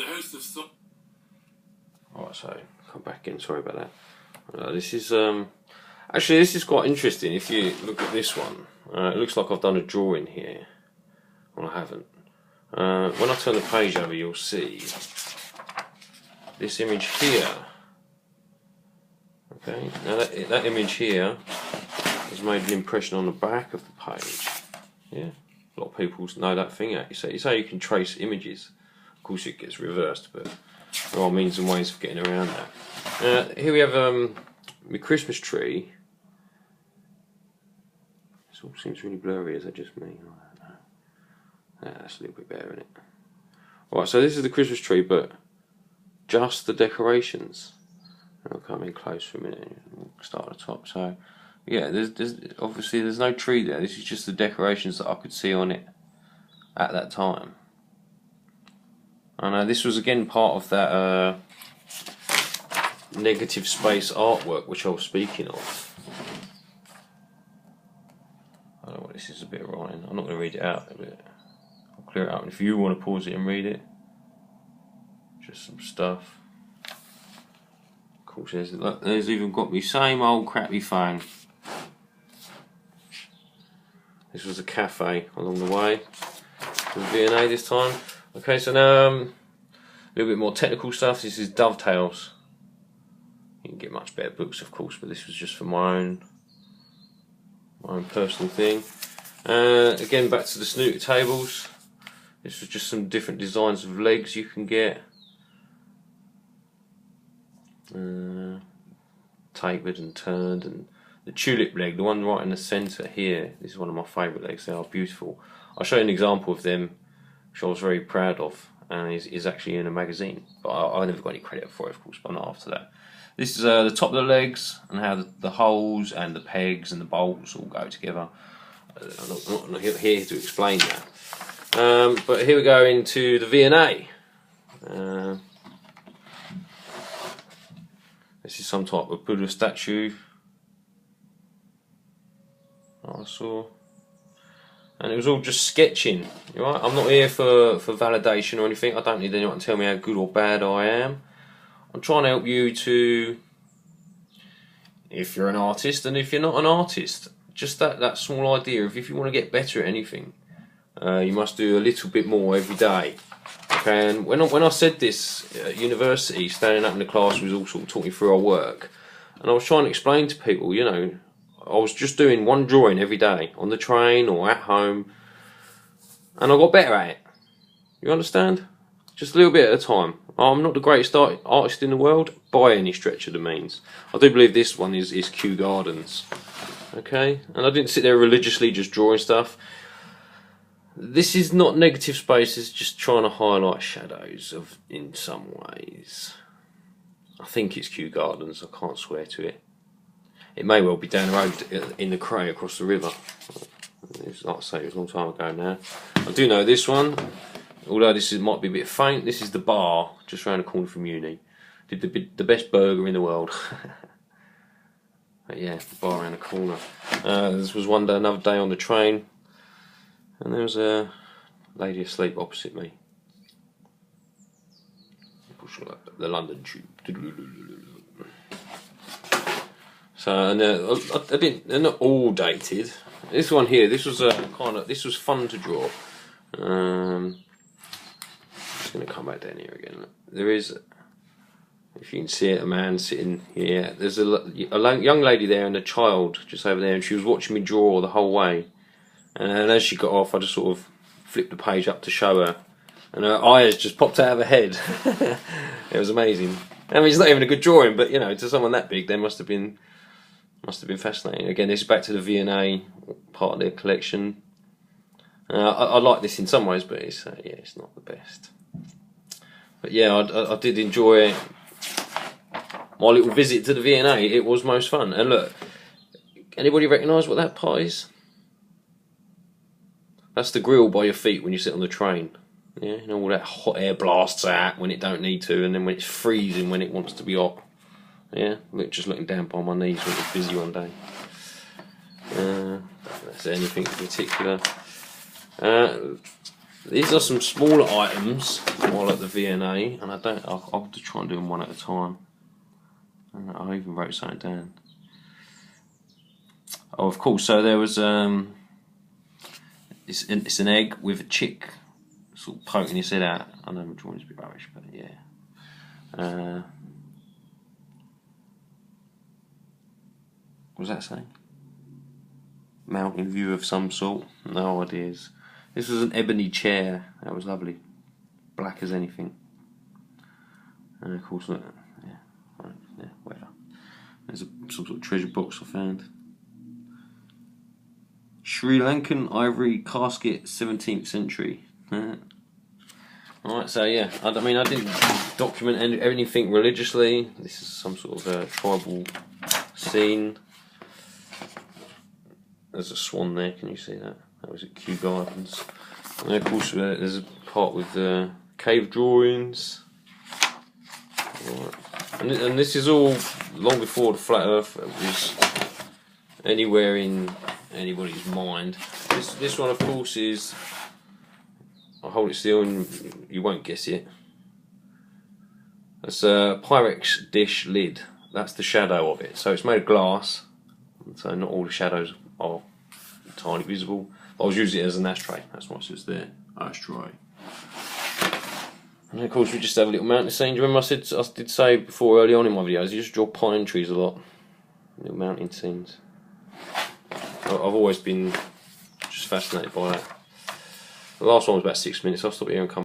the host of some. Alright, so come back in. Sorry about that. This is actually, this is quite interesting. If you look at this one, it looks like I've done a drawing here. Well, I haven't. When I turn the page over, you'll see this image here. Okay, now that image here has made an impression on the back of the page. Yeah, a lot of people know that thing out. It's how you can trace images. Of course, it gets reversed, but there are means and ways of getting around that. Here we have my Christmas tree. This all seems really blurry. Is that just me? I don't know. That's a little bit better, isn't it? Right, so this is the Christmas tree, but just the decorations. I'll come in close for a minute and we'll start at the top. So, yeah, there's obviously there's no tree there. This is just the decorations that I could see on it at that time. And this was again part of that negative space artwork which I was speaking of. I don't know what this is a bit of writing. I'm not going to read it out a bit. I'll clear it out. And if you want to pause it and read it, just some stuff. Of course, there's even got me same old crappy phone. This was a cafe along the way. It was V&A this time. Okay, so now a little bit more technical stuff. This is dovetails. You can get much better books, of course, but this was just for my own personal thing. Again, back to the snooker tables. This was just some different designs of legs you can get. Tapered and turned, and the tulip leg, the one right in the centre here, this is one of my favourite legs. They are beautiful. I'll show you an example of them which I was very proud of, and is actually in a magazine, but I never got any credit for it, of course, but not after that. This is the top of the legs and how the holes and the pegs and the bolts all go together. I'm not here to explain that, but here we go into the V&A. This is some type of Buddha statue I saw, and it was all just sketching. Right? I'm not here for validation or anything. I don't need anyone to tell me how good or bad I am. I'm trying to help you to, if you're an artist and if you're not an artist, just that small idea of if you want to get better at anything, you must do a little bit more every day. Okay, and when I said this at university, standing up in the class, was all sort of talking through our work, and I was trying to explain to people, you know, I was just doing one drawing every day on the train or at home, and I got better at it. You understand? Just a little bit at a time. I'm not the greatest artist in the world by any stretch of the means. I do believe this one is Kew Gardens. Okay, and I didn't sit there religiously just drawing stuff. This is not negative space, it's just trying to highlight shadows in some ways. I think it's Kew Gardens, I can't swear to it. It may well be down the road in the Cray across the river. Like I say, it was a long time ago now. I do know this one, although this might be a bit faint. This is the bar just round the corner from uni. Did the best burger in the world. But yeah, the bar around the corner. This was another day on the train, and there was a lady asleep opposite me. The London Tube. So, and they're not all dated. This one here, this was this was fun to draw. I'm just going to come back down here again. There is, if you can see it, a man sitting here. There's a young lady there and a child just over there, and she was watching me draw the whole way. And as she got off, I just sort of flipped the page up to show her, and her eyes just popped out of her head. It was amazing. I mean, it's not even a good drawing, but you know, to someone that big, they must have been fascinating. Again, this is back to the V&A part of their collection. I like this in some ways, but it's yeah, it's not the best. But yeah, I did enjoy my little visit to the V&A. It was most fun. And look, anybody recognise what that part is? That's the grill by your feet when you sit on the train. Yeah, you know, all that hot air blasts out when it don't need to, and then when it's freezing when it wants to be hot. Yeah, just looking down by my knees when it was busy one day. Don't know if there's anything in particular. These are some smaller items while at the V&A, and I'll just try and do them one at a time. And I even wrote something down. Oh, of course. So there was it's an egg with a chick sort of poking his head out. I know my drawing's a bit rubbish, but yeah. What was that saying? Mountain view of some sort. No ideas. This was an ebony chair. That was lovely, black as anything. And of course, look, yeah, whatever. There's some sort of treasure box I found. Sri Lankan ivory casket, 17th century. Alright, so yeah, I didn't document anything religiously. This is some sort of tribal scene. There's a swan there, can you see that? That was at Kew Gardens. And of course there's a part with cave drawings. Right. And this is all long before the flat earth was anywhere in anybody's mind. This one of course is, I'll hold it still and you won't guess it. That's a Pyrex dish lid. That's the shadow of it. So it's made of glass, so not all the shadows are entirely visible. I was using it as an ashtray, that's why it says there, ashtray. And of course we just have a little mountain scene. Do you remember I did say before early on in my videos, you just draw pine trees a lot. Little mountain scenes. I've always been just fascinated by that. The last one was about 6 minutes, I'll stop here and come